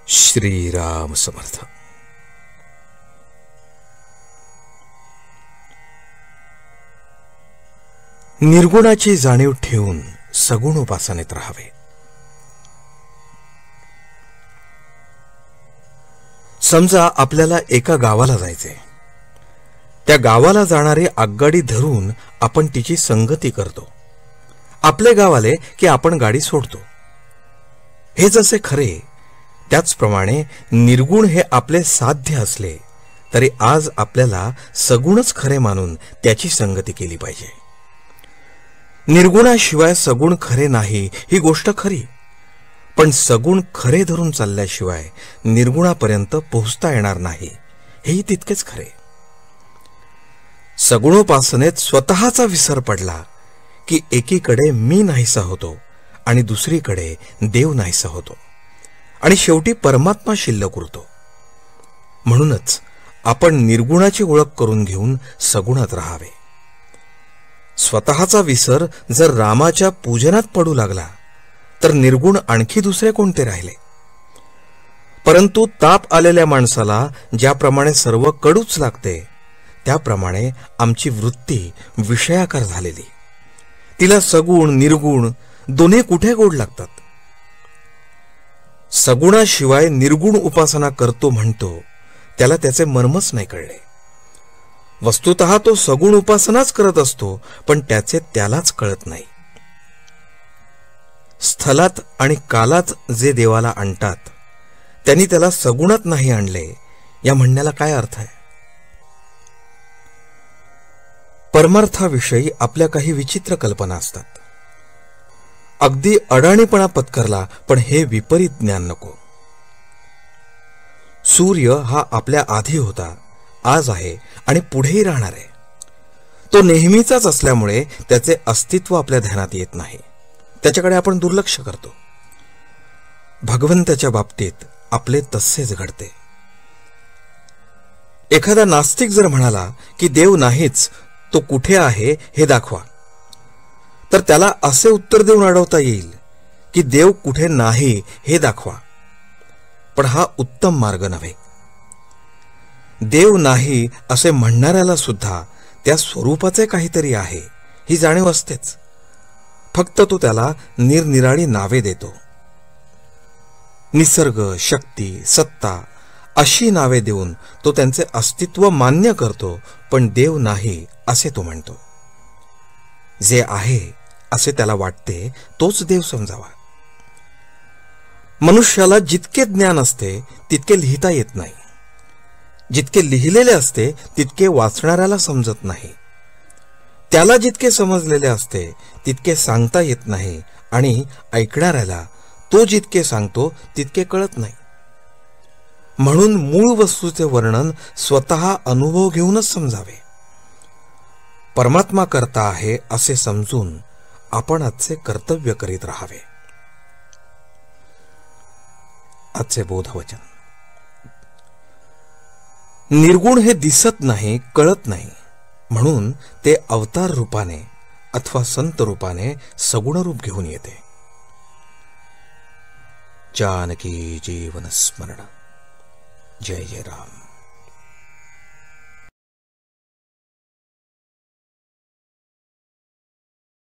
श्रीराम समर्थ. निर्गुणाची जाणीव ठेवून सगुण उपासनेत राहावे. समजा आपल्याला एका गावाला जायचे. त्या गावाला जाणारी आगगाडी धरून आपण तिची संगती करतो. आपले गाव आले की आपण गाडी सोडतो. हे जसे खरे, त्याचप्रमाणे निर्गुण हे आपले साध्य असले तरी आज आपल्याला सगुणच खरे मानून त्याची संगती केली पाहिजे. निर्गुणाशिवाय सगुण खरे नाही ही गोष्ट खरी, पण सगुण खरे धरून चालल्याशिवाय निर्गुणापर्यंत पोहोचता येणार नाही हेही तितकेच खरे. सगुणोपासनेत स्वतःचा विसर पडला की एकीकडे मी नाहीसा होतो आणि दुसरीकडे देव नाहीसा होतो आणि शेवटी परमात्मा शिल्लक उरतो. म्हणूनच आपण निर्गुणाची ओळख करून घेऊन सगुणात राहावे. स्वतःचा विसर जर रामाच्या पूजनात पडू लागला तर निर्गुण आणखी दुसरे कोणते राहिले. परंतु ताप आलेल्या माणसाला ज्याप्रमाणे सर्व कडूच लागते त्याप्रमाणे आमची वृत्ती विषयाकार झालेली. तिला सगुण निर्गुण दोन्ही कुठे गोड लागतात. सगुणाशिवाय निर्गुण उपासना करतो म्हणतो त्याला त्याचे मर्मच नाही कळले. वस्तुतः तो सगुण उपासनाच करत असतो, पण त्याचे त्यालाच कळत नाही. स्थलात आणि कालात जे देवाला आणतात त्यांनी त्याला सगुणात नाही आणले या म्हणण्याला काय अर्थ आहे. परमार्थाविषयी आपल्या काही विचित्र कल्पना असतात. अगदी अडाणीपणा पत्करला, पण हे विपरीत ज्ञान नको. सूर्य हा आपल्या आधी होता, आज आहे आणि पुढेही राहणार आहे. तो नेहमीचाच असल्यामुळे त्याचे अस्तित्व आपल्या ध्यानात येत नाही. त्याच्याकडे आपण दुर्लक्ष करतो. भगवंताच्या बाबतीत आपले तसेच घडते. एखादा नास्तिक जर म्हणाला की देव नाहीच, तो कुठे आहे हे दाखवा, तर त्याला असे उत्तर देऊन अडवता येईल की देव कुठे नाही हे दाखवा. पण हा उत्तम मार्ग नव्हे. देव नाही असे म्हणणाऱ्याला सुद्धा त्या स्वरूपाचे काहीतरी आहे ही जाणीव असतेच. फक्त तो त्याला निरनिराळी नावे देतो. निसर्ग, शक्ती, सत्ता अशी नावे देऊन तो त्यांचे अस्तित्व मान्य करतो, पण देव नाही असे तो म्हणतो. जे आहे असे त्याला वाटते तोच देव समजावा. मनुष्याला जितके ज्ञान असते तितके लिहिता येत नाही. जितके लिहिलेले असते तितके वाचणाऱ्याला समजत नाही. त्याला जितके समजलेले असते तितके सांगता येत नाही आणि ऐकणाऱ्याला तो जितके सांगतो तितके कळत नाही. म्हणून मूळ वस्तूचे वर्णन स्वतः अनुभव घेऊनच समजावे. परमात्मा करता आहे असे समजून आपण आजचे कर्तव्य करीत राहावे. आजचे बोधवचन. निर्गुण हे दिसत नाही, कळत नाही, म्हणून ते अवतार रूपाने अथवा संत रूपाने सगुण रूप घेऊन येते. जानकी जीवन स्मरण. जय जय राम.